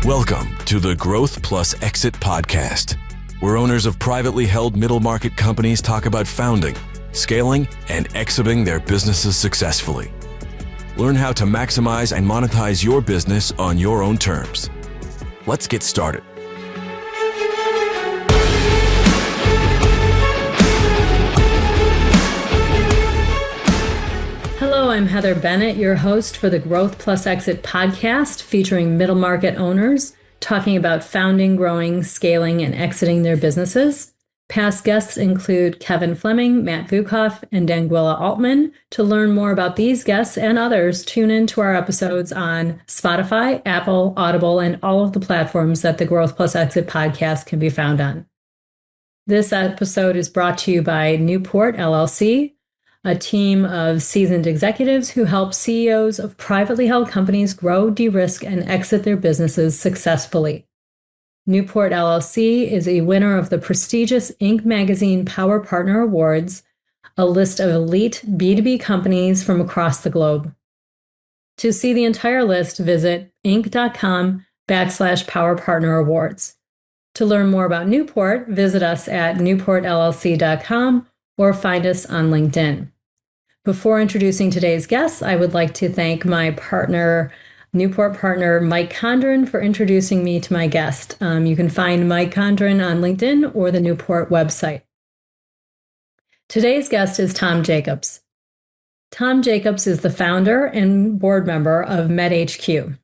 Welcome to the Growth Plus Exit podcast, where owners of privately held middle market companies talk about founding, scaling, and exiting their businesses successfully. Learn how to maximize and monetize your business on your own terms. Let's get started. Hello, I'm Heather Bennett, your host for the Growth Plus Exit podcast, featuring middle market owners talking about founding, growing, scaling, and exiting their businesses. Past guests include Kevin Fleming, Matt Vukoff, and Daniela Altman. To learn more about these guests and others, tune into our episodes on Spotify, Apple, Audible, and all of the platforms that the Growth Plus Exit podcast can be found on. This episode is brought to you by Newport LLC, a team of seasoned executives who help CEOs of privately held companies grow, de-risk, and exit their businesses successfully. Newport LLC is a winner of the prestigious Inc. magazine Power Partner Awards, a list of elite B2B companies from across the globe. To see the entire list, visit inc.com/Power Partner Awards. To learn more about Newport, visit us at newportllc.com or find us on LinkedIn. Before introducing today's guests, I would like to thank my Newport partner, Mike Condron, for introducing me to my guest. You can find Mike Condron on LinkedIn or the Newport website. Today's guest is Tom Jacobs. Tom Jacobs is the founder and board member of MedHQ.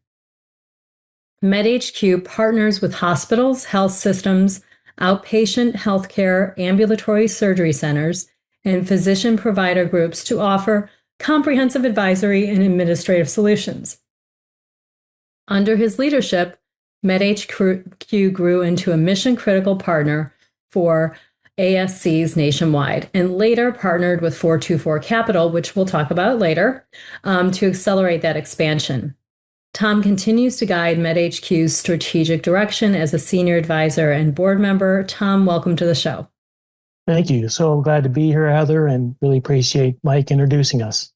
MedHQ partners with hospitals, health systems, outpatient healthcare, ambulatory surgery centers, and physician provider groups to offer comprehensive advisory and administrative solutions. Under his leadership, MedHQ grew into a mission-critical partner for ASCs nationwide, and later partnered with 424 Capital, which we'll talk about later, to accelerate that expansion. Tom continues to guide MedHQ's strategic direction as a senior advisor and board member. Tom, welcome to the show. Thank you. So glad to be here, Heather, and really appreciate Mike introducing us.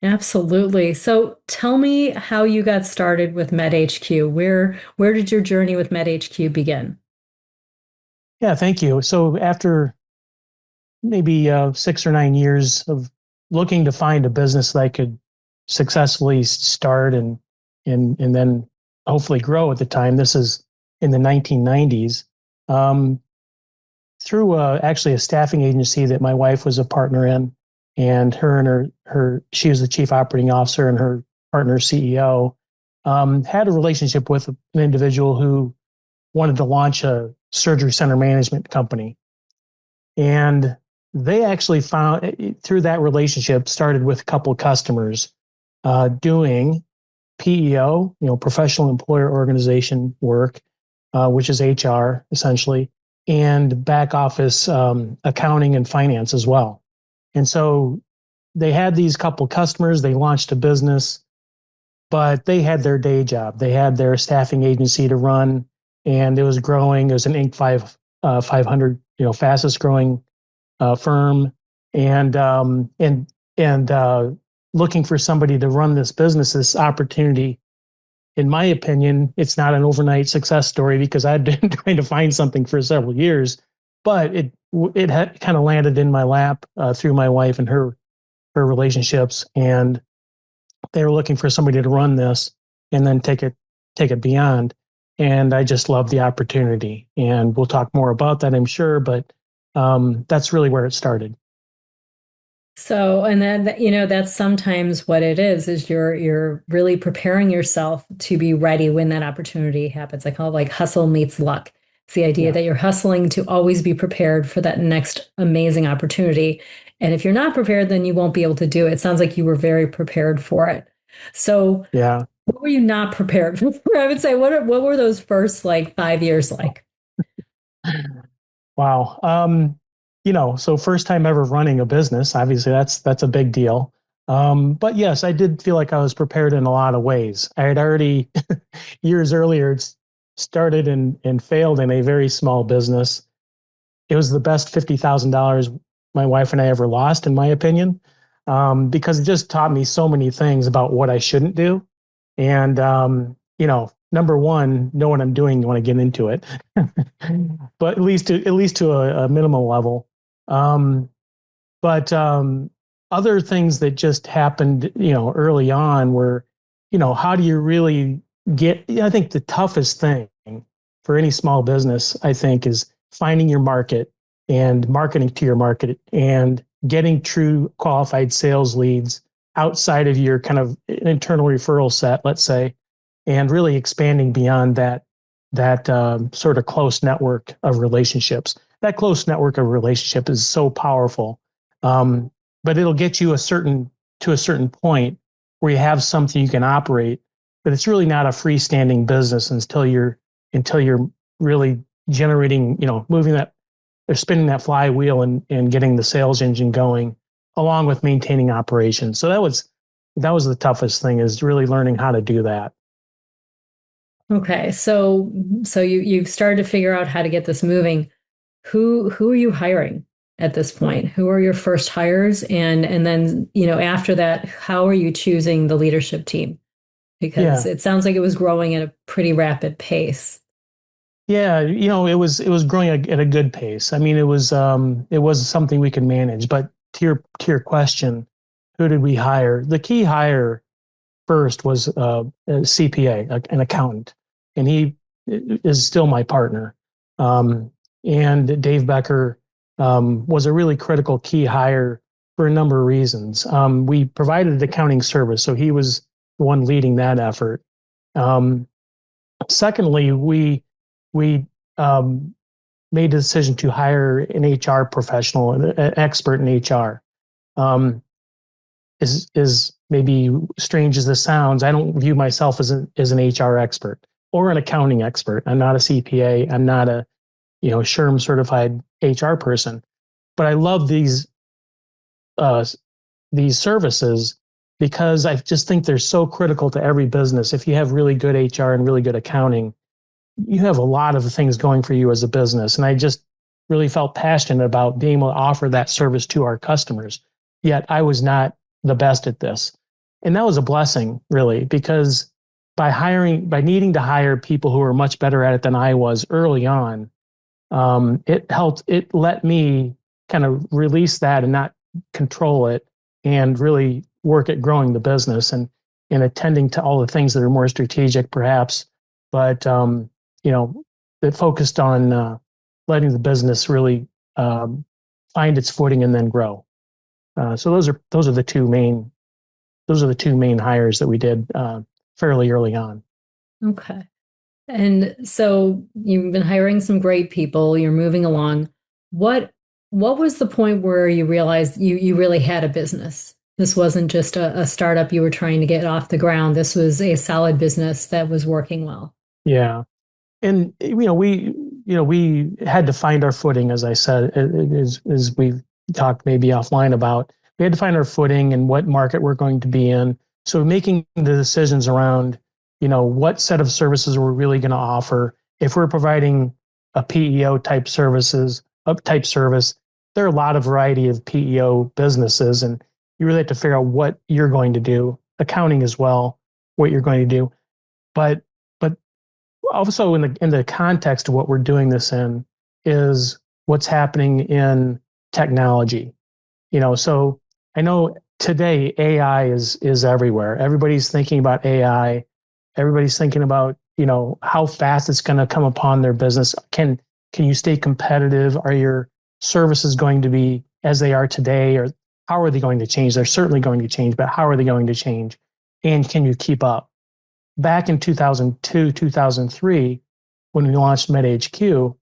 Absolutely. So tell me how you got started with MedHQ. Where did your journey with MedHQ begin? Yeah, thank you. So after maybe 6 or 9 years of looking to find a business that I could successfully start and then hopefully grow at the time, this is in the 1990s, through actually a staffing agency that my wife was a partner in, and she was the chief operating officer and her partner CEO, had a relationship with an individual who wanted to launch a surgery center management company. And they actually found, through that relationship, started with a couple of customers doing PEO, professional employer organization work, which is HR essentially, and back office accounting and finance as well. And so they had these couple customers, they launched a business, but they had their day job. They had their staffing agency to run, and it was growing. It was an Inc. 500, fastest growing firm, and looking for somebody to run this business, this opportunity. In my opinion, it's not an overnight success story because I'd been trying to find something for several years, but it had kind of landed in my lap through my wife and her relationships, and they were looking for somebody to run this and then take it beyond. And I just love the opportunity, and we'll talk more about that, I'm sure, but that's really where it started. So, and then, that's sometimes what it is you're really preparing yourself to be ready when that opportunity happens. I call it like hustle meets luck. It's the idea that you're hustling to always be prepared for that next amazing opportunity. And if you're not prepared, then you won't be able to do it. It sounds like you were very prepared for it. So what were you not prepared for? I would say, what were those first 5 years like? Wow. So first time ever running a business, obviously that's a big deal. But yes, I did feel like I was prepared in a lot of ways. I had already years earlier started and failed in a very small business. It was the best $50,000 my wife and I ever lost, in my opinion, because it just taught me so many things about what I shouldn't do. And, number one, know what I'm doing when I get into it, but at least to a minimal level. But other things that just happened, early on were, how do you really get? I think the toughest thing for any small business, I think, is finding your market and marketing to your market and getting true qualified sales leads outside of your kind of internal referral set, let's say, and really expanding beyond that sort of close network of relationships. That close network of relationship is so powerful, but it'll get you to a certain point where you have something you can operate. But it's really not a freestanding business until you're really generating, moving that or spinning that flywheel and getting the sales engine going, along with maintaining operations. So that was the toughest thing, is really learning how to do that. Okay, so you've started to figure out how to get this moving. Who are you hiring at this point? Who are your first hires, and then after that, how are you choosing the leadership team? Because it sounds like it was growing at a pretty rapid pace. Yeah, it was growing at a good pace. I mean, it was something we could manage. But to your question, who did we hire? The key hire first was a CPA, an accountant, and he is still my partner. And Dave Becker was a really critical key hire for a number of reasons. We provided an accounting service, so he was the one leading that effort. Secondly, we made a decision to hire an HR professional, an expert in HR. Is maybe strange as this sounds, I don't view myself as an HR expert or an accounting expert. I'm not a CPA. I'm not a SHRM certified HR person. But I love these services because I just think they're so critical to every business. If you have really good HR and really good accounting, you have a lot of things going for you as a business. And I just really felt passionate about being able to offer that service to our customers. Yet I was not the best at this. And that was a blessing, really, because by needing to hire people who were much better at it than I was early on, it let me kind of release that and not control it, and really work at growing the business and attending to all the things that are more strategic, perhaps, but it focused on letting the business really find its footing and then grow. So those are the two main hires that we did fairly early on. Okay. And so you've been hiring some great people, you're moving along. What was the point where you realized you really had a business? This wasn't just a startup you were trying to get off the ground. This was a solid business that was working well. Yeah. And, we had to find our footing, as I said, as we've talked maybe offline about. We had to find our footing and what market we're going to be in. So making the decisions around, what set of services we're really going to offer. If we're providing a PEO type service, there are a lot of variety of PEO businesses, and you really have to figure out what you're going to do, accounting as well, what you're going to do. But also in the context of what we're doing this in is what's happening in technology. So I know today AI is everywhere. Everybody's thinking about AI. Everybody's thinking about, how fast it's going to come upon their business. Can you stay competitive? Are your services going to be as they are today, or how are they going to change? They're certainly going to change, but how are they going to change? And can you keep up? Back in 2002, 2003, when we launched MedHQ,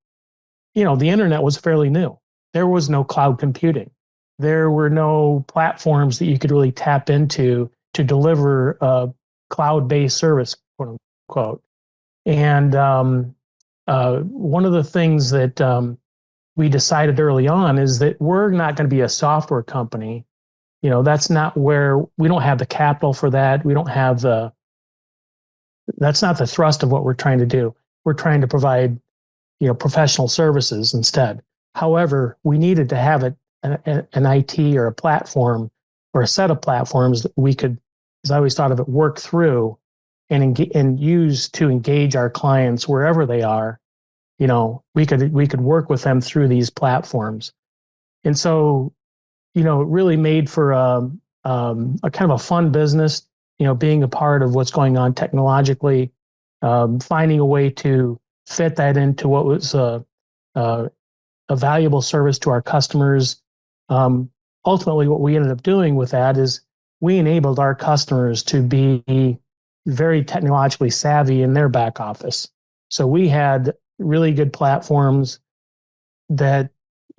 the internet was fairly new. There was no cloud computing. There were no platforms that you could really tap into to deliver a cloud-based service, quote unquote. And one of the things that we decided early on is that we're not going to be a software company. That's not where we don't have the capital for that. We don't have that's not the thrust of what we're trying to do. We're trying to provide, professional services instead. However, we needed to have an IT or a platform or a set of platforms that we could, as I always thought of it, work through and use to engage our clients wherever they are, we could work with them through these platforms. And so, it really made for a kind of a fun business, being a part of what's going on technologically, finding a way to fit that into what was a valuable service to our customers. Ultimately, what we ended up doing with that is we enabled our customers to be very technologically savvy in their back office. So we had really good platforms that,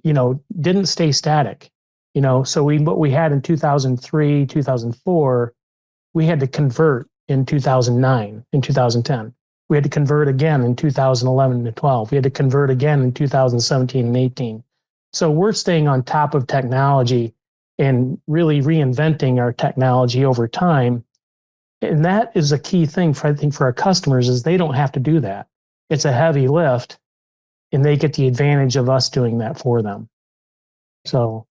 didn't stay static. So what we had in 2003, 2004, we had to convert in 2009, in 2010. We had to convert again in 2011 and 12. We had to convert again in 2017 and 18. So we're staying on top of technology and really reinventing our technology over time. And that is a key thing for our customers, is they don't have to do that. It's a heavy lift, and they get the advantage of us doing that for them. So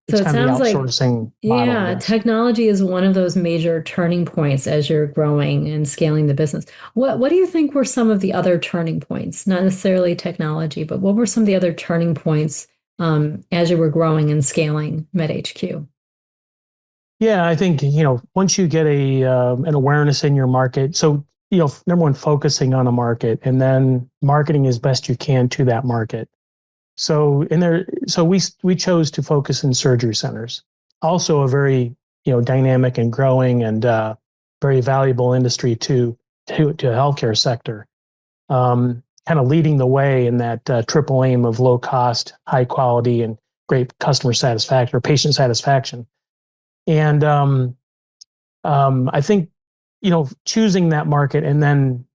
it's it kind of the sounds outsourcing like, model. technology is one of those major turning points as you're growing and scaling the business. What do you think were some of the other turning points? Not necessarily technology, but what were some of the other turning points as you were growing and scaling MedHQ? Yeah, I think, once you get an awareness in your market, so, number one, focusing on a market, and then marketing as best you can to that market. So we chose to focus in surgery centers, also a very, dynamic and growing and very valuable industry to the healthcare sector. Kind of leading the way in that triple aim of low cost, high quality, and great customer satisfaction or patient satisfaction. And I think, choosing that market and then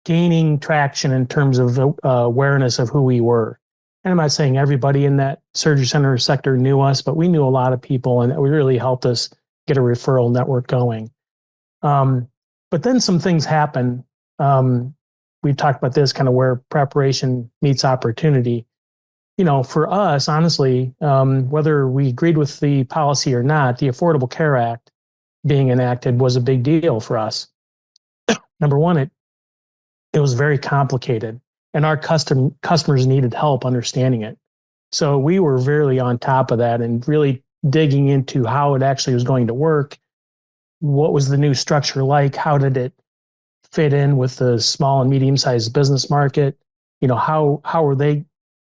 gaining traction in terms of awareness of who we were. And I'm not saying everybody in that surgery center sector knew us, but we knew a lot of people, and it really helped us get a referral network going. But then some things happen. We've talked about this, kind of where preparation meets opportunity. For us, honestly, whether we agreed with the policy or not, the Affordable Care Act being enacted was a big deal for us. Number one, it was very complicated, and our customers needed help understanding it. So we were really on top of that and really digging into how it actually was going to work. What was the new structure like? How did it fit in with the small and medium-sized business market? How were they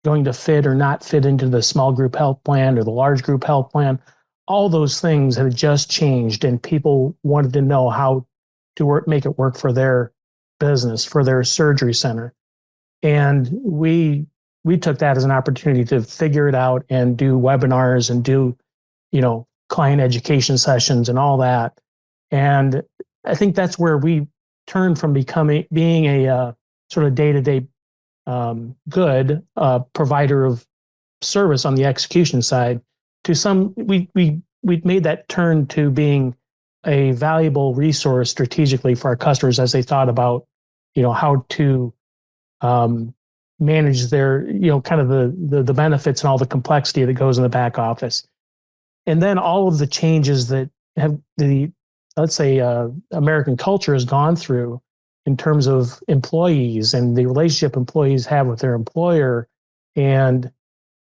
going to fit or not fit into the small group health plan or the large group health plan? All those things had just changed, and people wanted to know how to make it work for their business, for their surgery center. And we took that as an opportunity to figure it out and do webinars and do, client education sessions and all that. And I think that's where we turned from being a sort of day-to-day good provider of service on the execution side to we made that turn to being a valuable resource strategically for our customers as they thought about, how to manage their, kind of the benefits and all the complexity that goes in the back office. And then all of the changes that have let's say, American culture has gone through in terms of employees and the relationship employees have with their employer and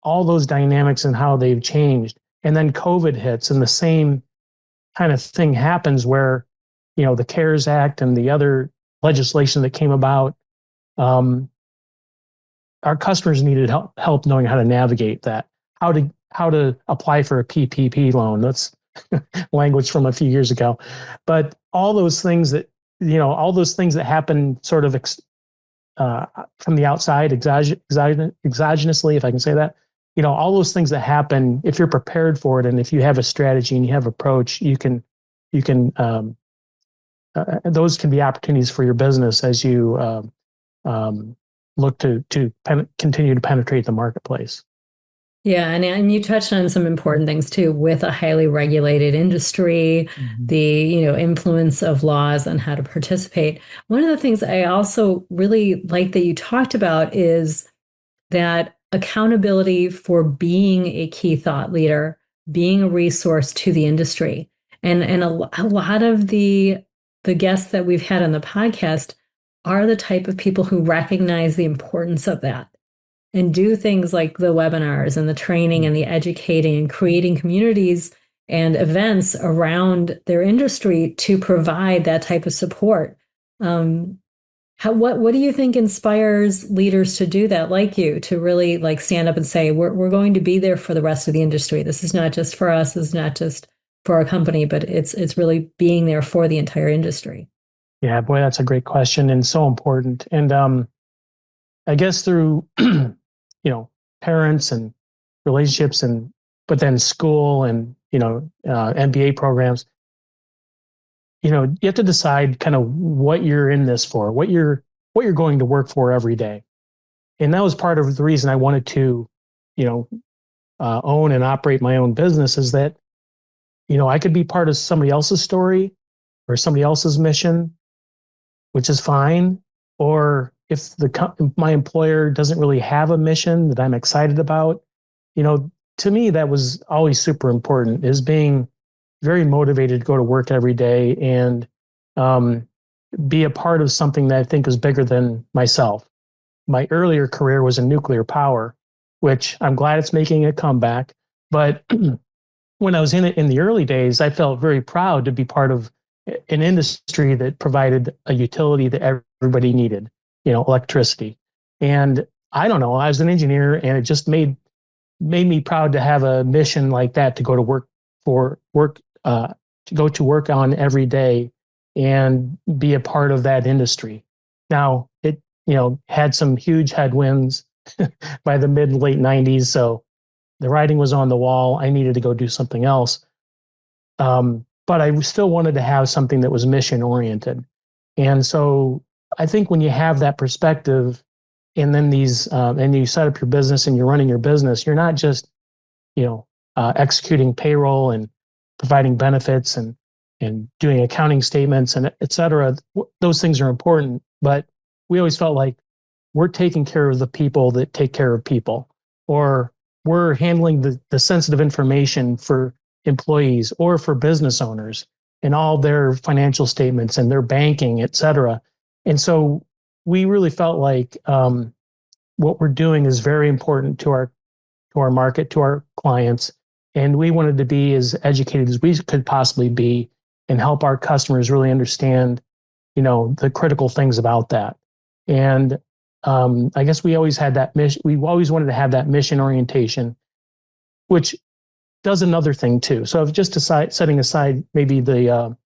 all those dynamics and how they've changed. And then COVID hits and the same kind of thing happens where, the CARES Act and the other legislation that came about, our customers needed help knowing how to navigate that, how to apply for a PPP loan. That's language from a few years ago. But all those things that happen sort of from the outside, exogenously, if I can say that, all those things that happen, if you're prepared for it and if you have a strategy and you have approach, those can be opportunities for your business as you look to continue to penetrate the marketplace. Yeah, and you touched on some important things too, with a highly regulated industry, the influence of laws on how to participate. One of the things I also really like that you talked about is that accountability for being a key thought leader, being a resource to the industry, and a lot of the the guests that we've had on the podcast are the type of people who recognize the importance of that and do things like the webinars and the training and the educating and creating communities and events around their industry to provide that type of support. What do you think inspires leaders to do that, like you, to really like stand up and say, we're going to be there for the rest of the industry. This is not just for us. This is not just for our company, but it's really being there for the entire industry. Yeah, boy, that's a great question and so important. And I guess through, parents and relationships but then school and, MBA programs, you have to decide kind of what you're in this for, what you're going to work for every day. And that was part of the reason I wanted to, own and operate my own business, is that, I could be part of somebody else's story or somebody else's mission, which is fine. Or if my employer doesn't really have a mission that I'm excited about, to me, that was always super important, is being very motivated to go to work every day and be a part of something that I think is bigger than myself. My earlier career was in nuclear power, which I'm glad it's making a comeback. But when I was in it in the early days, I felt very proud to be part of an industry that provided a utility that everybody needed, electricity. And I don't know, I was an engineer, and it just made me proud to have a mission like that, to go to work on every day and be a part of that industry. Now, it, had some huge headwinds by the mid and late 90s. So the writing was on the wall. I needed to go do something else. But I still wanted to have something that was mission oriented. And so I think when you have that perspective, and then and you set up your business and you're running your business, you're not just, executing payroll and providing benefits and doing accounting statements and et cetera. Those things are important, but we always felt like we're taking care of the people that take care of people, or we're handling the sensitive information for employees or for business owners and all their financial statements and their banking, et cetera. And so we really felt like what we're doing is very important to our market, to our clients, and we wanted to be as educated as we could possibly be and help our customers really understand, the critical things about that. And I guess we always had that mission. We always wanted to have that mission orientation, which does another thing too. So just setting aside maybe the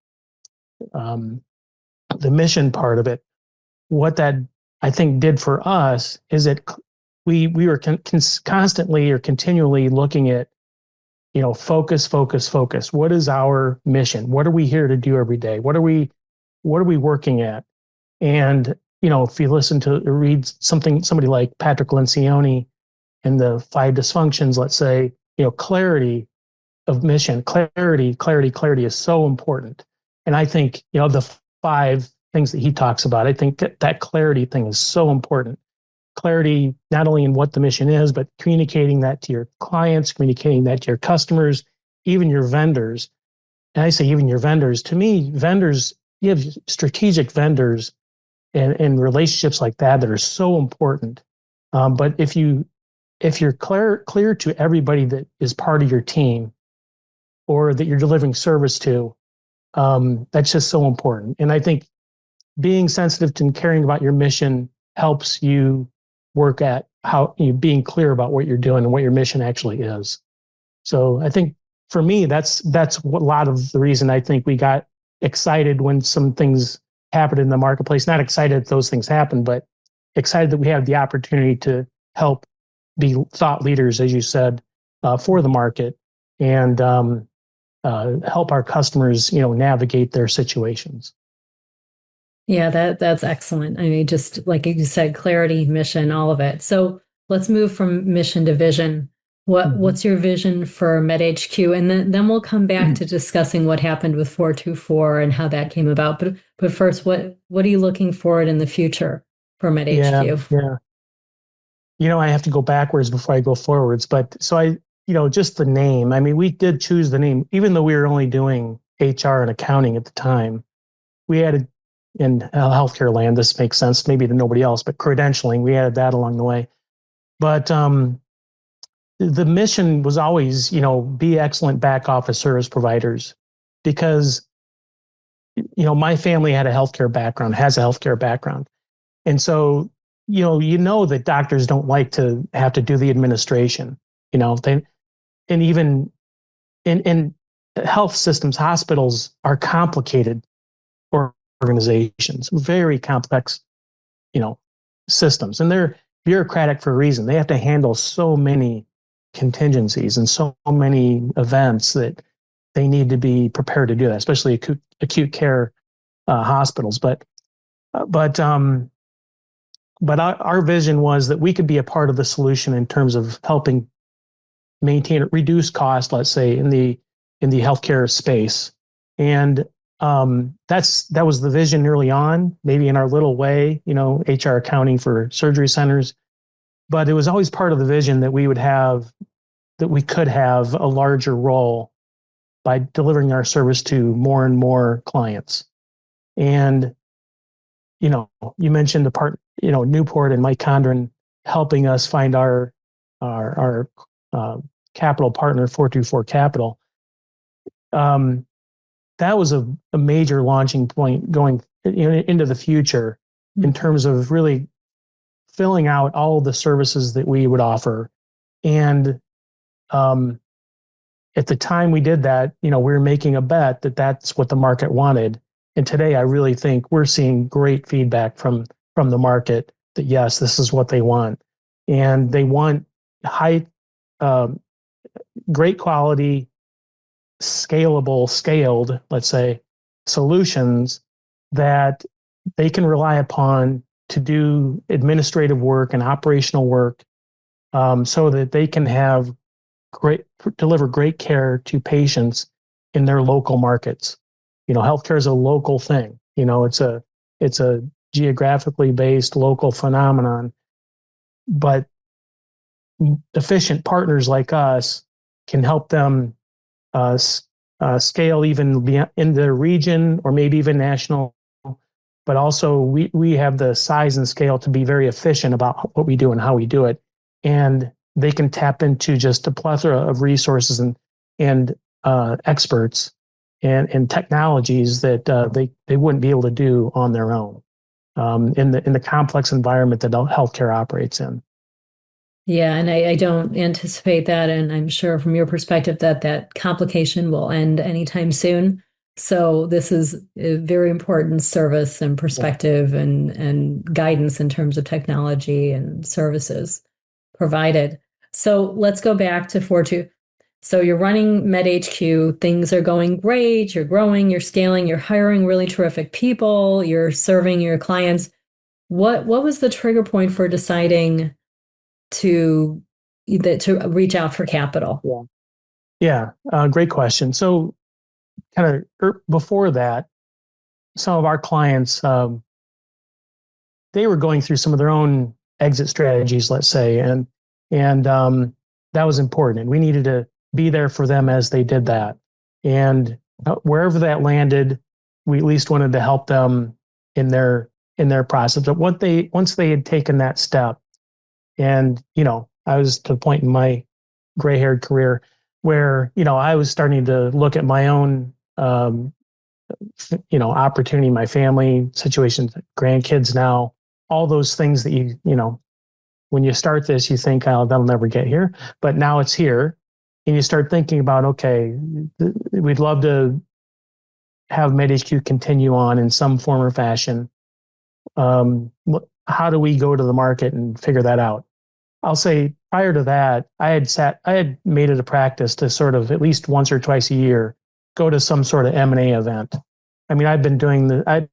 mission part of it, what that I think did for us is that we were constantly or continually looking at, focus. What is our mission? What are we here to do every day? What are we working at? And, if you read somebody like Patrick Lencioni and the 5 dysfunctions, let's say, clarity of mission, clarity is so important. And I think, the 5 things that he talks about, I think that clarity thing is so important. Clarity, not only in what the mission is, but communicating that to your clients, communicating that to your customers, even your vendors. And I say even your vendors. To me, vendors, you have strategic vendors and relationships like that are so important. But if you're clear to everybody that is part of your team or that you're delivering service to, that's just so important. And I think being sensitive to and caring about your mission helps you work at how you being clear about what you're doing and what your mission actually is. So I think for me, that's a lot of the reason I think we got excited when some things happened in the marketplace. Not excited that those things happened, but excited that we have the opportunity to help be thought leaders, as you said, for the market and help our customers, navigate their situations. Yeah, that's excellent. I mean, just like you said, clarity, mission, all of it. So let's move from mission to vision. What's your vision for MedHQ? And then we'll come back to discussing what happened with 424 and how that came about. But first, what are you looking forward in the future for MedHQ? Yeah. I have to go backwards before I go forwards. But so just the name. I mean, we did choose the name, even though we were only doing HR and accounting at the time. we added in healthcare land, this makes sense maybe to nobody else, but credentialing, we added that along the way. But the mission was always, be excellent back office service providers, because, my family had a healthcare background, has a healthcare background. And so, that doctors don't like to have to do the administration, and even in health systems, hospitals are complicated organizations, very complex, systems, and they're bureaucratic for a reason. They have to handle so many contingencies and so many events that they need to be prepared to do that, especially acute care hospitals. But our vision was that we could be a part of the solution in terms of helping maintain or reduce cost, let's say, in the healthcare space. And that was the vision early on, maybe in our little way, HR accounting for surgery centers. But it was always part of the vision that we could have a larger role by delivering our service to more and more clients. And, you mentioned the part, Newport and Mike Condron helping us find our capital partner, 424 Capital. That was a major launching point going into the future in terms of really filling out all of the services that we would offer. And at the time we did that, we were making a bet that that's what the market wanted. And today I really think we're seeing great feedback from the market that, yes, this is what they want. And they want great quality, scaled, let's say, solutions that they can rely upon to do administrative work and operational work, so that they can deliver great care to patients in their local markets. Healthcare is a local thing. It's a geographically based local phenomenon, but efficient partners like us can help them scale even in the region or maybe even national. But also we have the size and scale to be very efficient about what we do and how we do it. And they can tap into just a plethora of resources and experts and technologies that they wouldn't be able to do on their own in the complex environment that healthcare operates in. Yeah, and I don't anticipate that, and I'm sure from your perspective that complication will end anytime soon. So this is a very important service and perspective and guidance in terms of technology and services provided. So let's go back to 42. So you're running MedHQ, things are going great, you're growing, you're scaling, you're hiring really terrific people, you're serving your clients. What was the trigger point for deciding to reach out for capital? Yeah, great question. So kind of before that, some of our clients, they were going through some of their own exit strategies, let's say, and that was important. And we needed to be there for them as they did that. And wherever that landed, we at least wanted to help them in their process. But once they had taken that step, and I was to the point in my gray-haired career where I was starting to look at my own opportunity, my family situations, grandkids now, all those things that when you start this, you think, oh, that'll never get here, but now it's here. And you start thinking about, okay, we'd love to have MedHQ continue on in some form or fashion. How do we go to the market and figure that out? I'll say prior to that, I had made it a practice to sort of at least once or twice a year, go to some sort of M&A event. I mean, I've been doing that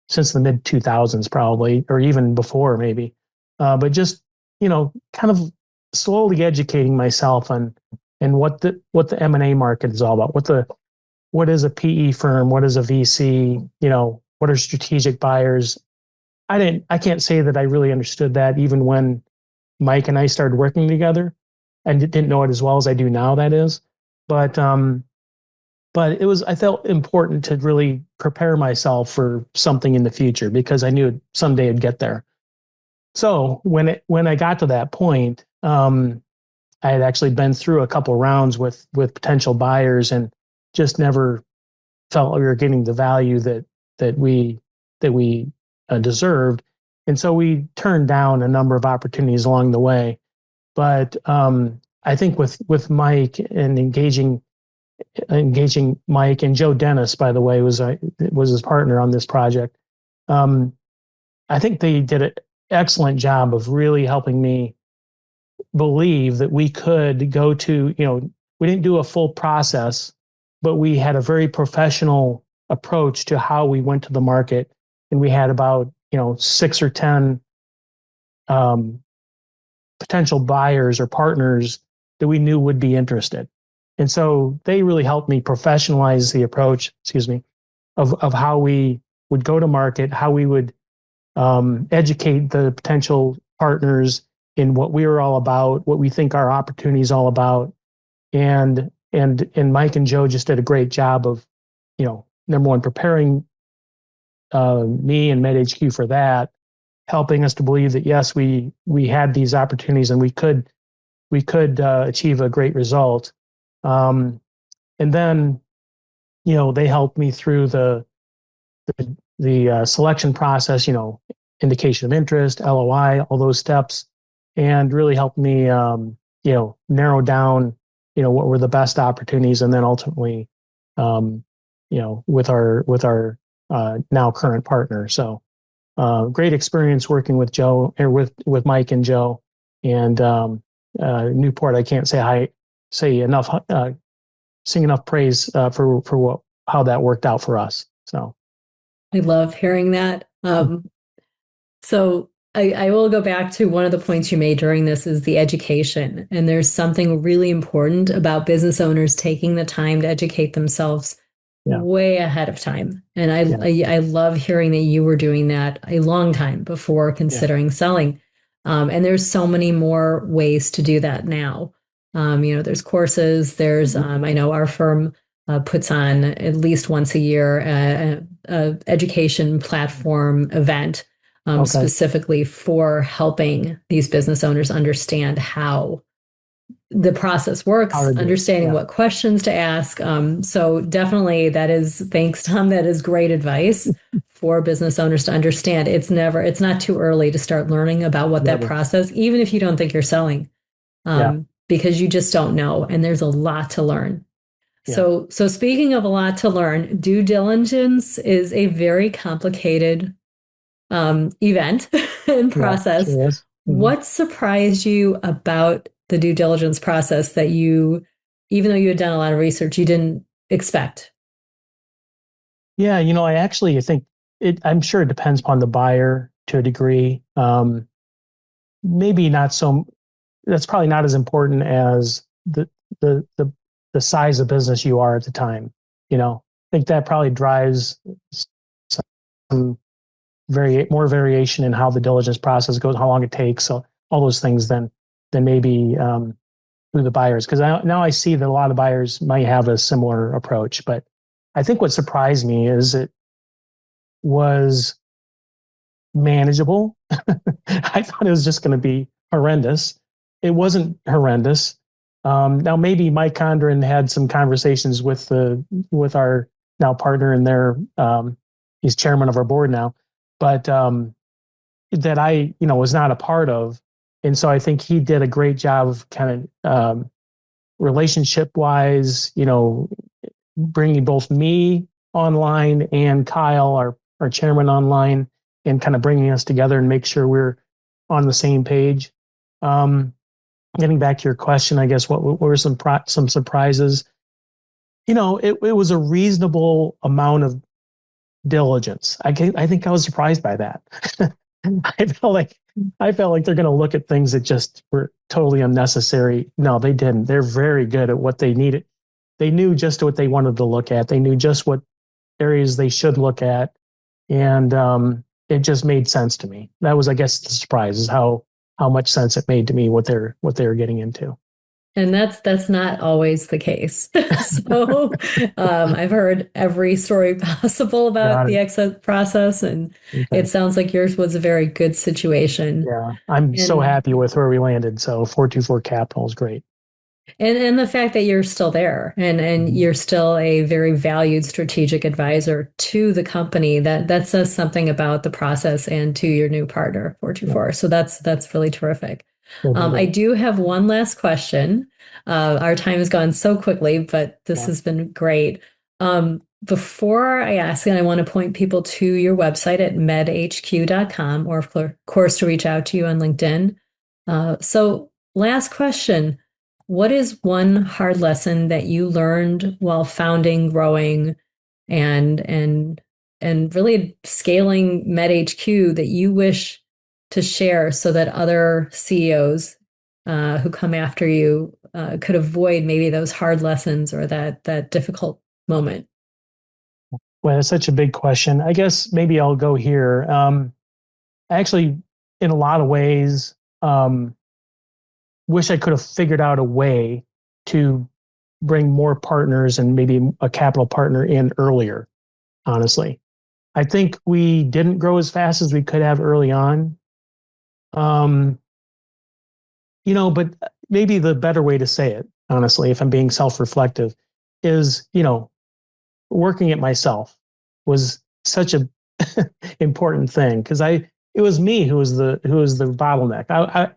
since the mid 2000s probably, or even before maybe. But just, kind of slowly educating myself on what the M&A market is all about. What is a PE firm? What is a VC? What are strategic buyers? I can't say that I really understood that even when Mike and I started working together. I didn't know it as well as I do now, that is. But but I felt important to really prepare myself for something in the future because I knew someday I'd get there. So when I got to that point, I had actually been through a couple rounds with potential buyers and just never felt we were getting the value that we deserved. And so we turned down a number of opportunities along the way. But I think with Mike and engaging Mike, and Joe Dennis, by the way, was his partner on this project. I think they did an excellent job of really helping me believe that we could go to, we didn't do a full process, but we had a very professional approach to how we went to the market. And we had about, 6 or 10 potential buyers or partners that we knew would be interested. And so they really helped me professionalize the approach, of how we would go to market, how we would educate the potential partners in what we were all about, what we think our opportunity is all about. And Mike and Joe just did a great job of, number one, preparing me and MedHQ for that, helping us to believe that, yes, we had these opportunities and we could achieve a great result. And then, they helped me through the selection process, indication of interest, LOI, all those steps, and really helped me, narrow down, what were the best opportunities, and then ultimately, with our now current partner. So, great experience working with Joe or with Mike and Joe, and Newport. I can't say enough, sing enough praise for how that worked out for us. So, I love hearing that. So I will go back to one of the points you made during this is the education. And there's something really important about business owners taking the time to educate themselves way ahead of time. And I love hearing that you were doing that a long time before considering selling. And there's so many more ways to do that now. There's courses, there's, I know our firm puts on at least once a year a education platform event specifically for helping these business owners understand how the process works, understanding what questions to ask. So definitely thanks, Tom, that is great advice for business owners to understand. It's not too early to start learning about what that process, even if you don't think you're selling, because you just don't know. And there's a lot to learn. Yeah. So speaking of a lot to learn, due diligence is a very complicated event and process. Sure is. What surprised you about the due diligence process that you, even though you had done a lot of research, you didn't expect? Yeah, I think I'm sure it depends upon the buyer to a degree. Maybe not so. That's probably not as important as the size of business you are at the time. I think that probably drives some more variation in how the diligence process goes, how long it takes, so all those things than maybe through the buyers. Because now I see that a lot of buyers might have a similar approach. But I think what surprised me is it was manageable. I thought it was just going to be horrendous. It wasn't horrendous. Now maybe Mike Condron had some conversations with our now partner in there. He's chairman of our board now, but that I was not a part of, and so I think he did a great job of kind of relationship wise, bringing both me online and Kyle, our chairman, online, and kind of bringing us together and make sure we're on the same page. Getting back to your question, I guess what were some surprises? It was a reasonable amount of diligence. I think I was surprised by that. I felt like they're going to look at things that just were totally unnecessary. No, they didn't. They're very good at what they needed. They knew just what they wanted to look at. They knew just what areas they should look at, and it just made sense to me. That was, I guess, the surprise is how much sense it made to me what they were getting into. And that's not always the case. So I've heard every story possible about Got the it. exit process, and Okay. it sounds like yours was a very good situation. Yeah. I'm so And happy with where we landed. So 424 Capital is great. and the fact that you're still there and Mhm. you're still a very valued strategic advisor to the company, that says something about the process and to your new partner, Yeah. 424. So that's really terrific. Good to I hear. do have one last question. Our time has gone so quickly, but this Yeah. has been great. Before I ask, and I want to point people to your website at medhq.com, or of course to reach out to you on LinkedIn. So last question. What is one hard lesson that you learned while founding, growing, and and and really scaling MedHQ that you wish to share so that other CEOs who come after you could avoid maybe those hard lessons or that difficult moment? Well, that's such a big question. I guess maybe I'll go here. Actually, in a lot of ways, wish I could have figured out a way to bring more partners and maybe a capital partner in earlier, honestly. I think we didn't grow as fast as we could have early on. Um, but maybe the better way to say it, honestly, if I'm being self-reflective, is, working it myself was such a important thing because it was me who was the bottleneck.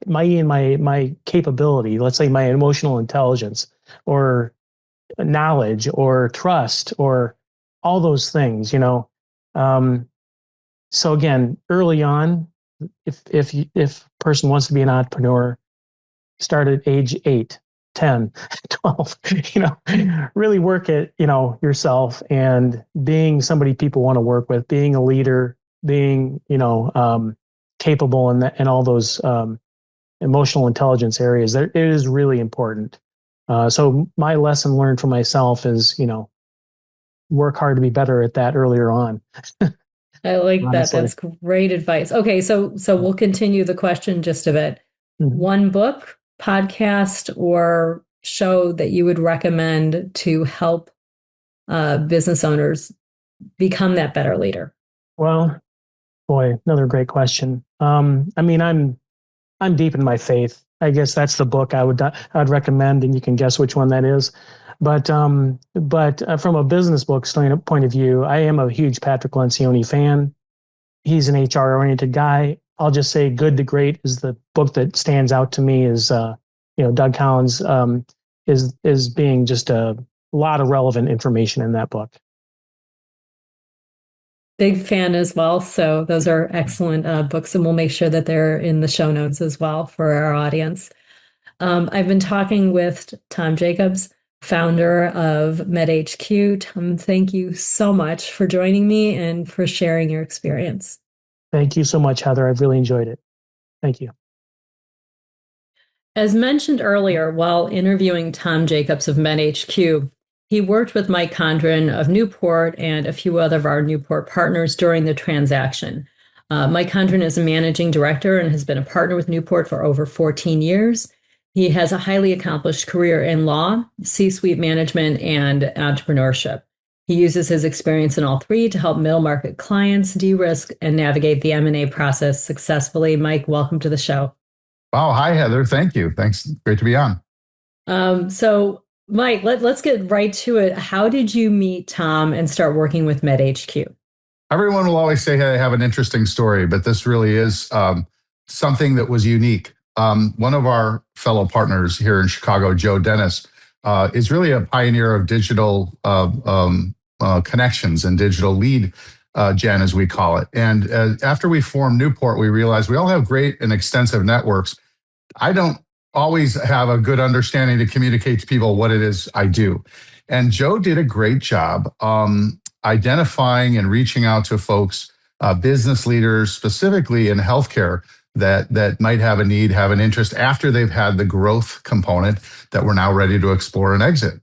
My capability, let's say my emotional intelligence or knowledge or trust or all those things. So again, early on, if a person wants to be an entrepreneur, start at age 8, 10, 12, really work it, yourself and being somebody people want to work with, being a leader, being, capable and all those emotional intelligence areas. It is really important. So my lesson learned for myself is, work hard to be better at that earlier on, I like that. honestly. That's great advice. Okay, so we'll continue the question just a bit. Mhm. One book, podcast, or show that you would recommend to help business owners become that better leader? Well, boy, another great question. I'm deep in my faith. I guess that's the book I'd recommend, and you can guess which one that is. But from a business book point of view, I am a huge Patrick Lencioni fan. He's an HR oriented guy. I'll just say Good to Great is the book that stands out to me. Is Doug Collins is being just a lot of relevant information in that book. Big fan as well. So those are excellent books, and we'll make sure that they're in the show notes as well for our audience. I've been talking with Tom Jacobs, founder of MedHQ. Tom, thank you so much for joining me and for sharing your experience. Thank you so much, Heather. I've really enjoyed it. Thank you. As mentioned earlier, while interviewing Tom Jacobs of MedHQ, he worked with Mike Condron of Newport and a few other of our Newport partners during the transaction. Mike Condron is a managing director and has been a partner with Newport for over 14 years. He has a highly accomplished career in law, C-suite management, and entrepreneurship. He uses his experience in all three to help middle market clients de-risk and navigate the M&A process successfully. Mike, welcome to the show. Oh, hi, Heather. Thank you. Thanks. Great to be on. So Mike, let's get right to it. How did you meet Tom and start working with MedHQ? Everyone will always say, hey, I have an interesting story, but this really is something that was unique. One of our fellow partners here in Chicago, Joe Dennis, is really a pioneer of digital connections and digital lead gen, as we call it. And after we formed Newport, we realized we all have great and extensive networks. I don't always have a good understanding to communicate to people what it is I do. And Joe did a great job identifying and reaching out to folks, business leaders, specifically in healthcare, that might have a need, have an interest after they've had the growth component that we're now ready to explore and exit.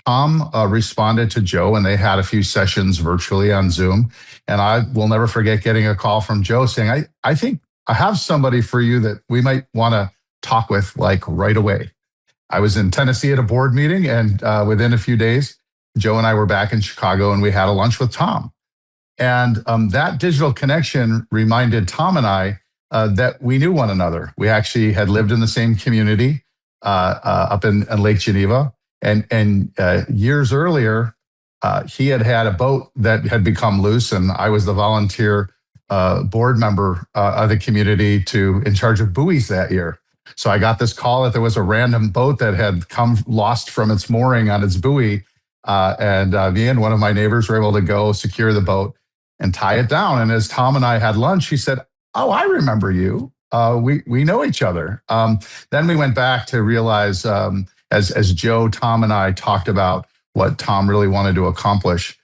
Tom responded to Joe, and they had a few sessions virtually on Zoom. And I will never forget getting a call from Joe saying, I think I have somebody for you that we might want to talk with like right away. I was in Tennessee at a board meeting, and within a few days, Joe and I were back in Chicago, and we had a lunch with Tom. And that digital connection reminded Tom and I that we knew one another. We actually had lived in the same community up in Lake Geneva. And years earlier, he had a boat that had become loose, and I was the volunteer board member of the community in charge of buoys that year. So I got this call that there was a random boat that had come lost from its mooring on its buoy. And me and one of my neighbors were able to go secure the boat and tie it down. And as Tom and I had lunch, he said, "Oh, I remember you. We know each other." Then we went back to realize, as Joe, Tom, and I talked about what Tom really wanted to accomplish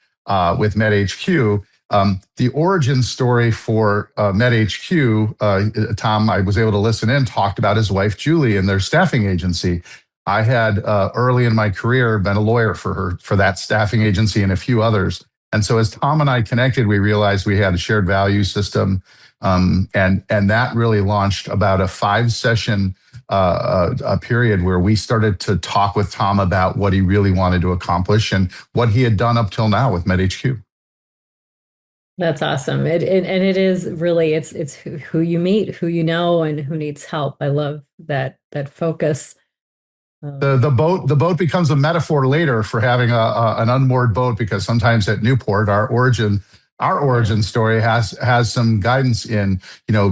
with MedHQ, the origin story for MedHQ, Tom, I was able to listen in, talked about his wife, Julie, and their staffing agency. I had early in my career been a lawyer for that staffing agency and a few others. And so as Tom and I connected, we realized we had a shared value system. And that really launched about a 5-session a period where we started to talk with Tom about what he really wanted to accomplish and what he had done up till now with MedHQ. That's awesome. It is really, it's who you meet, who you know, and who needs help. I love that focus. The boat becomes a metaphor later for having an unmoored boat, because sometimes at Newport, our origin story has some guidance in,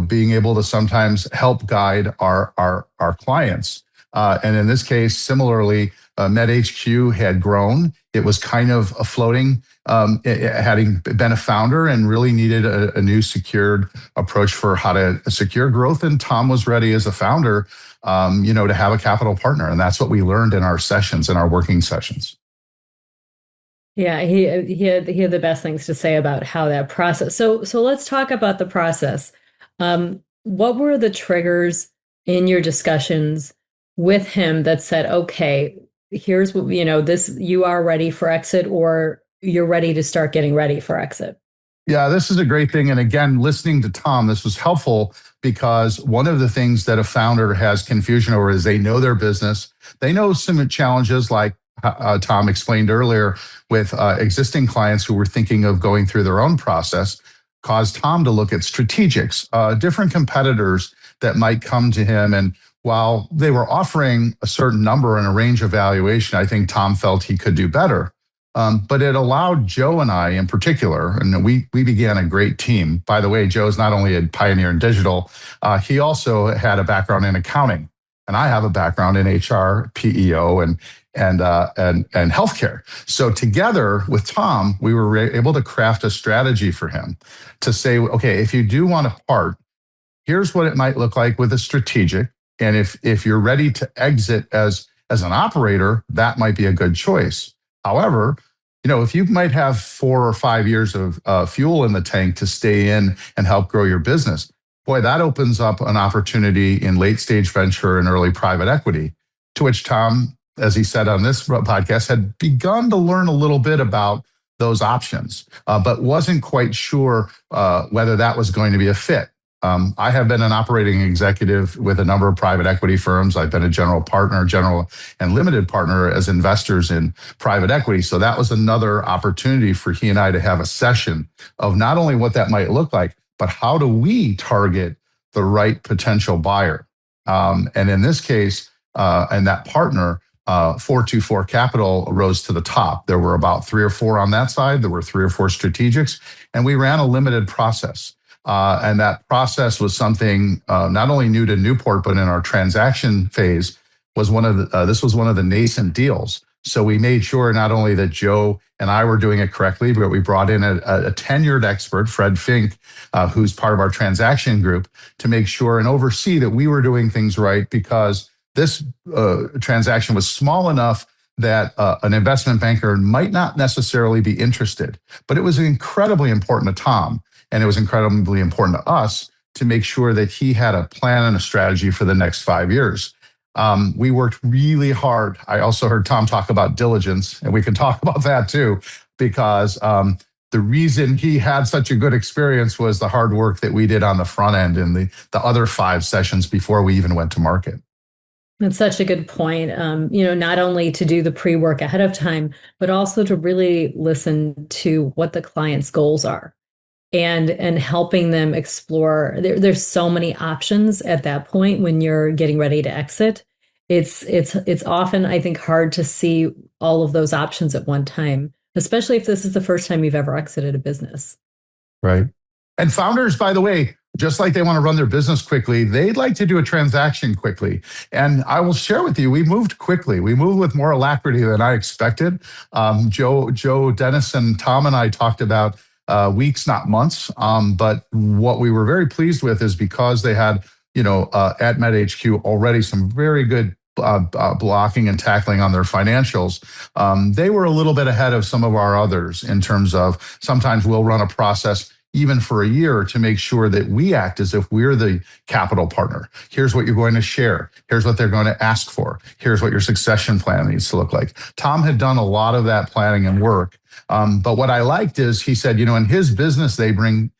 being able to sometimes help guide our clients. And in this case, similarly, MedHQ had grown. It was kind of floating, having been a founder, and really needed a new secured approach for how to secure growth. And Tom was ready as a founder, to have a capital partner. And that's what we learned in our sessions, in our working sessions. Yeah, he had the best things to say about how that process. So let's talk about the process. What were the triggers in your discussions with him that said, okay, here's what, this, you are ready for exit, or you're ready to start getting ready for exit? Yeah, this is a great thing. And again, listening to Tom, this was helpful, because one of the things that a founder has confusion over is they know their business. They know some challenges, like Tom explained earlier, with existing clients who were thinking of going through their own process, caused Tom to look at strategics, different competitors that might come to him. And while they were offering a certain number and a range of valuation, I think Tom felt he could do better. But it allowed Joe and I in particular, and we began a great team. By the way, Joe's not only a pioneer in digital, he also had a background in accounting, and I have a background in HR, PEO, and healthcare. So together with Tom, we were able to craft a strategy for him to say, okay, if you do want to part, here's what it might look like with a strategic. And if you're ready to exit as an operator, that might be a good choice. However, if you might have 4 or 5 years of fuel in the tank to stay in and help grow your business, boy, that opens up an opportunity in late stage venture and early private equity, to which Tom, as he said on this podcast, had begun to learn a little bit about those options, but wasn't quite sure whether that was going to be a fit. I have been an operating executive with a number of private equity firms. I've been a general and limited partner as investors in private equity. So that was another opportunity for he and I to have a session of not only what that might look like, but how do we target the right potential buyer? And in this case, and that partner, 424 Capital rose to the top. There were about 3 or 4 on that side. There were 3 or 4 strategics, and we ran a limited process. And that process was something not only new to Newport, but in our transaction phase this was one of the nascent deals. So we made sure not only that Joe and I were doing it correctly, but we brought in a tenured expert, Fred Fink, who's part of our transaction group, to make sure and oversee that we were doing things right, because this transaction was small enough that an investment banker might not necessarily be interested. But it was incredibly important to Tom. And it was incredibly important to us to make sure that he had a plan and a strategy for the next 5 years. We worked really hard. I also heard Tom talk about diligence, and we can talk about that too, because the reason he had such a good experience was the hard work that we did on the front end in the other 5 sessions before we even went to market. That's such a good point. Not only to do the pre-work ahead of time, but also to really listen to what the client's goals are and helping them explore. There's so many options at that point when you're getting ready to exit. It's often, I think, hard to see all of those options at one time, especially if this is the first time you've ever exited a business. Right. And founders, by the way, just like they want to run their business quickly, they'd like to do a transaction quickly. And I will share with you, we moved quickly. We moved with more alacrity than I expected. Joe Dennison, Tom, and I talked about weeks, not months. But what we were very pleased with is because they had, at MedHQ already some very good blocking and tackling on their financials. They were a little bit ahead of some of our others in terms of sometimes we'll run a process even for a year to make sure that we act as if we're the capital partner. Here's what you're going to share. Here's what they're going to ask for. Here's what your succession plan needs to look like. Tom had done a lot of that planning and work. But what I liked is he said, in his business, they bring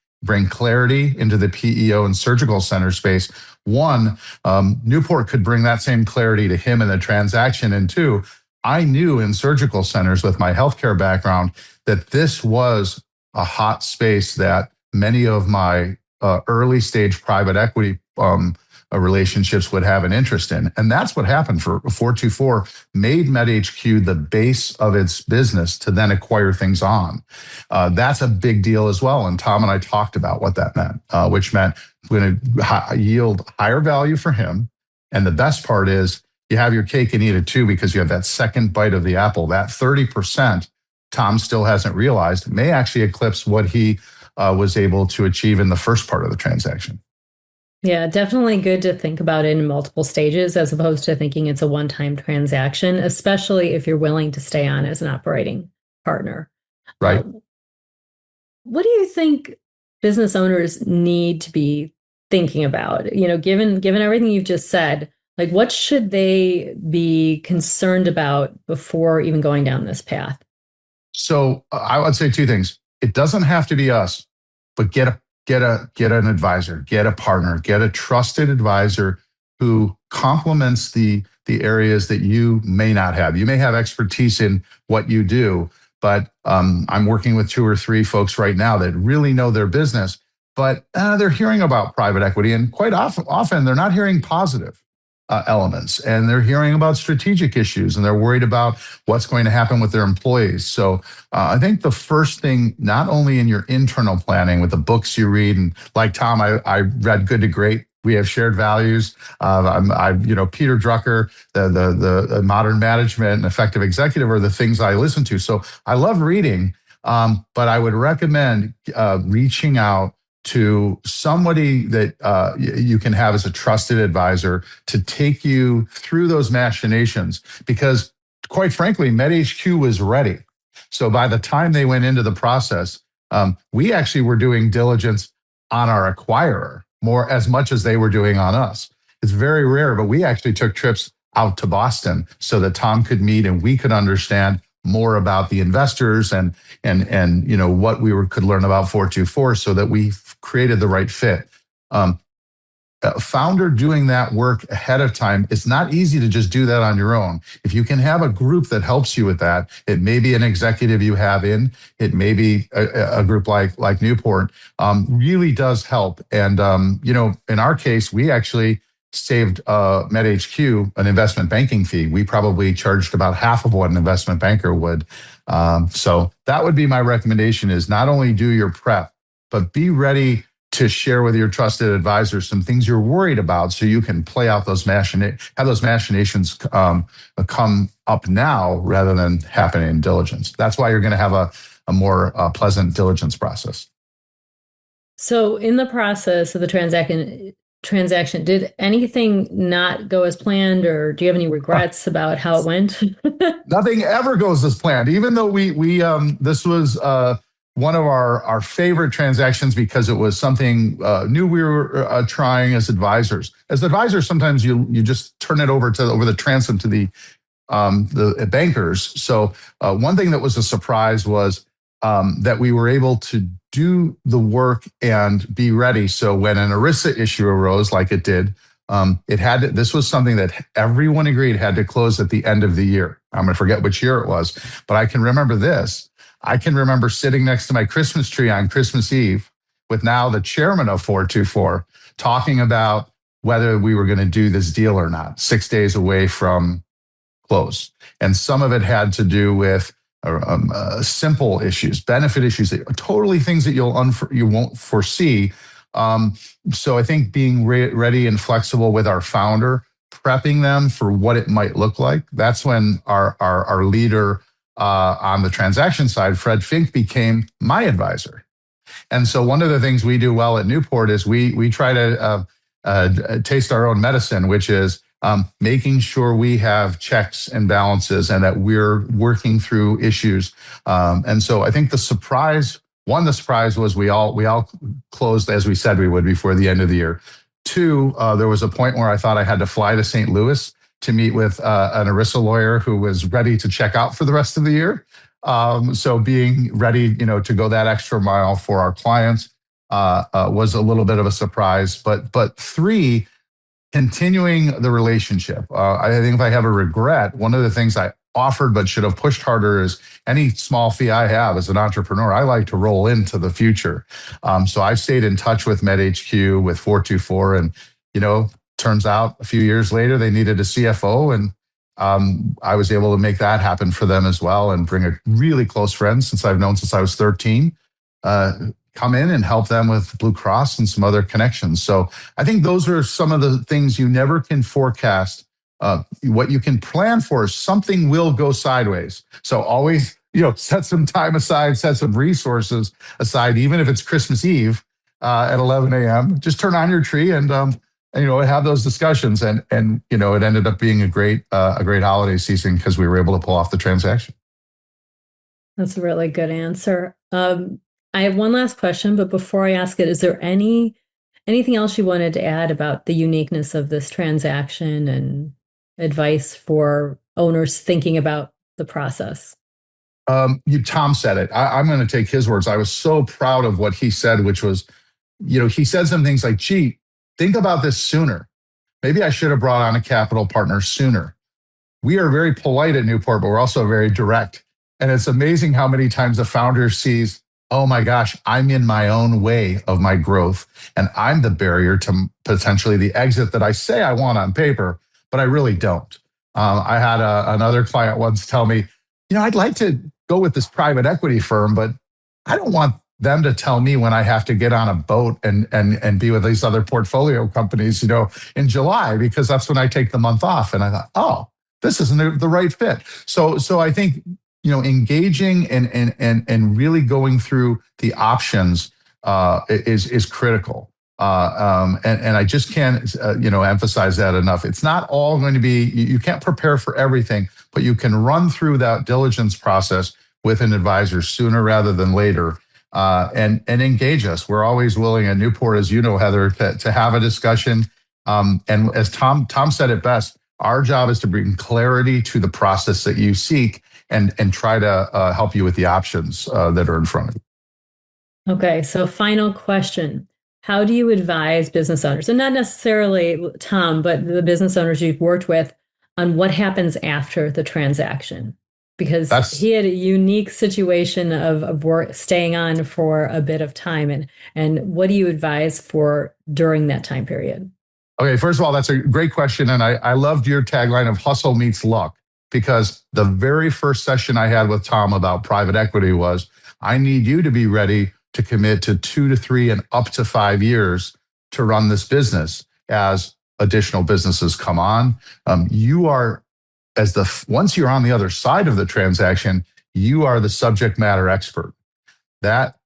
clarity into the PEO and surgical center space. One, Newport could bring that same clarity to him in the transaction. And two, I knew in surgical centers with my healthcare background that this was a hot space that many of my early stage private equity relationships would have an interest in. And that's what happened for 424, made MedHQ the base of its business to then acquire things on. That's a big deal as well. And Tom and I talked about what that meant, which meant we're going to yield higher value for him. And the best part is you have your cake and eat it too, because you have that second bite of the apple. That 30% Tom still hasn't realized may actually eclipse what he was able to achieve in the first part of the transaction. Yeah, definitely good to think about it in multiple stages as opposed to thinking it's a one-time transaction, especially if you're willing to stay on as an operating partner. Right. What do you think business owners need to be thinking about? Given everything you've just said, like what should they be concerned about before even going down this path? So I would say two things. It doesn't have to be us, but get an advisor, get a partner, get a trusted advisor who complements the areas that you may not have. You may have expertise in what you do, but I'm working with 2 or 3 folks right now that really know their business, but they're hearing about private equity, and quite often they're not hearing positive elements, and they're hearing about strategic issues, and they're worried about what's going to happen with their employees. So I think the first thing, not only in your internal planning with the books you read, and like Tom, I read Good to Great. We have shared values. Peter Drucker, the Modern Management and Effective Executive are the things I listen to. So I love reading, but I would recommend reaching out to somebody that you can have as a trusted advisor to take you through those machinations, because quite frankly, MedHQ was ready. So by the time they went into the process, we actually were doing diligence on our acquirer as much as they were doing on us. It's very rare, but we actually took trips out to Boston so that Tom could meet and we could understand more about the investors and what we could learn about 424 so that we created the right fit. A founder doing that work ahead of time, it's not easy to just do that on your own. If you can have a group that helps you with that, it may be an executive you have in, it may be a group like Newport, really does help. And, in our case, we actually saved MedHQ an investment banking fee. We probably charged about half of what an investment banker would. So that would be my recommendation, is not only do your prep, but be ready to share with your trusted advisor some things you're worried about so you can play out those machinations come up now rather than happen in diligence. That's why you're going to have a more pleasant diligence process. So in the process of the transaction, did anything not go as planned, or do you have any regrets about how it went? Nothing ever goes as planned, even though we this was one of our favorite transactions because it was something new we were trying as advisors. As advisors, sometimes you just turn it over the transom to the bankers. So one thing that was a surprise was that we were able to do the work and be ready. So when an ERISA issue arose, like it did, This was something that everyone agreed had to close at the end of the year. I'm going to forget which year it was, but I can remember this. I can remember sitting next to my Christmas tree on Christmas Eve with now the chairman of 424 talking about whether we were going to do this deal or not, 6 days away from close. And some of it had to do with simple issues, benefit issues, totally things that you won't foresee. So I think being ready and flexible with our founder, prepping them for what it might look like. That's when our leader on the transaction side, Fred Fink, became my advisor. And so one of the things we do well at Newport is we try to taste our own medicine, which is making sure we have checks and balances and that we're working through issues. And so I think the surprise was we all closed as we said we would before the end of the year. Two, there was a point where I thought I had to fly to St. Louis to meet with an ERISA lawyer who was ready to check out for the rest of the year. So being ready, to go that extra mile for our clients was a little bit of a surprise. But three, continuing the relationship. I think if I have a regret, one of the things I offered but should have pushed harder is any small fee I have as an entrepreneur, I like to roll into the future. So I've stayed in touch with MedHQ, with 424, and turns out a few years later they needed a CFO, and I was able to make that happen for them as well, and bring a really close friend since I've known since I was 13. Come in and help them with Blue Cross and some other connections. So I think those are some of the things you never can forecast. What you can plan for is something will go sideways. So always, set some time aside, set some resources aside, even if it's Christmas Eve at 11 a.m. Just turn on your tree and have those discussions. And it ended up being a great holiday season because we were able to pull off the transaction. That's a really good answer. I have one last question, but before I ask it, is there anything else you wanted to add about the uniqueness of this transaction and advice for owners thinking about the process? Tom said it. I'm going to take his words. I was so proud of what he said, which was, he said some things like, gee, think about this sooner. Maybe I should have brought on a capital partner sooner. We are very polite at Newport, but we're also very direct. And it's amazing how many times the founder sees, oh my gosh, I'm in my own way of my growth, and I'm the barrier to potentially the exit that I say I want on paper, but I really don't. I had another client once tell me, I'd like to go with this private equity firm, but I don't want them to tell me when I have to get on a boat and be with these other portfolio companies, in July, because that's when I take the month off. And I thought, oh, this isn't the right fit. So I think, engaging and really going through the options is critical. And I just can't, emphasize that enough. It's not all going to be, you can't prepare for everything, but you can run through that diligence process with an advisor sooner rather than later, and engage us. We're always willing at Newport, as you know, Heather, to have a discussion. And as Tom said it best, our job is to bring clarity to the process that you seek and try to help you with the options that are in front of you. Okay, so final question. How do you advise business owners, and not necessarily Tom, but the business owners you've worked with, on what happens after the transaction? Because he had a unique situation of work, staying on for a bit of time. And what do you advise for during that time period? Okay, first of all, that's a great question. And I loved your tagline of hustle meets luck, because the very first session I had with Tom about private equity was, I need you to be ready to commit to 2 to 3 and up to 5 years to run this business as additional businesses come on. You are, once you're on the other side of the transaction, you are the subject matter expert. That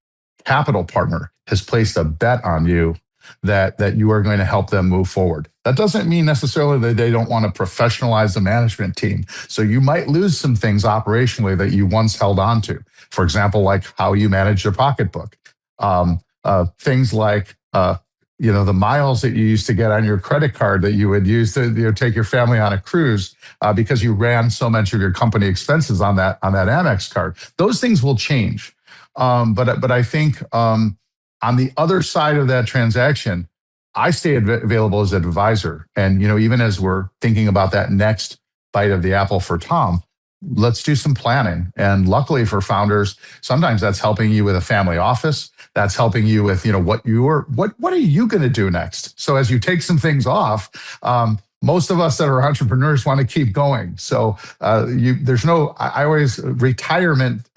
capital partner has placed a bet on you that you are going to help them move forward. That doesn't mean necessarily that they don't want to professionalize the management team. So you might lose some things operationally that you once held on to. For example, like how you manage your pocketbook. Things like the miles that you used to get on your credit card that you would use to take your family on a cruise because you ran so much of your company expenses on that Amex card. Those things will change. But I think on the other side of that transaction, I stay available as an advisor. And, even as we're thinking about that next bite of the apple for Tom, let's do some planning. And luckily for founders, sometimes that's helping you with a family office. That's helping you with, what are you going to do next? So as you take some things off, most of us that are entrepreneurs want to keep going. So retirement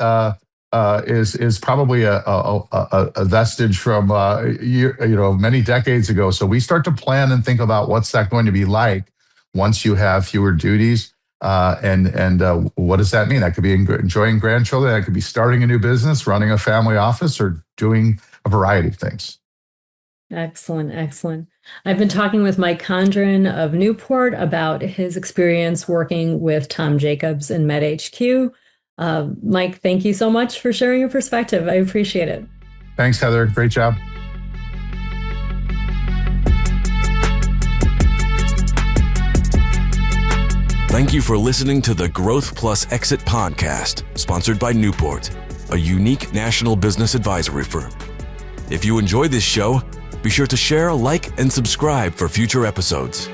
is probably a vestige from many decades ago. So we start to plan and think about what's that going to be like once you have fewer duties. And what does that mean? That could be enjoying grandchildren. That could be starting a new business, running a family office, or doing a variety of things. Excellent, excellent. I've been talking with Mike Condron of Newport about his experience working with Tom Jacobs in MedHQ. Mike, thank you so much for sharing your perspective. I appreciate it. Thanks, Heather. Great job. Thank you for listening to the Growth Plus Exit podcast, sponsored by Newport, a unique national business advisory firm. If you enjoyed this show, be sure to share, like, and subscribe for future episodes.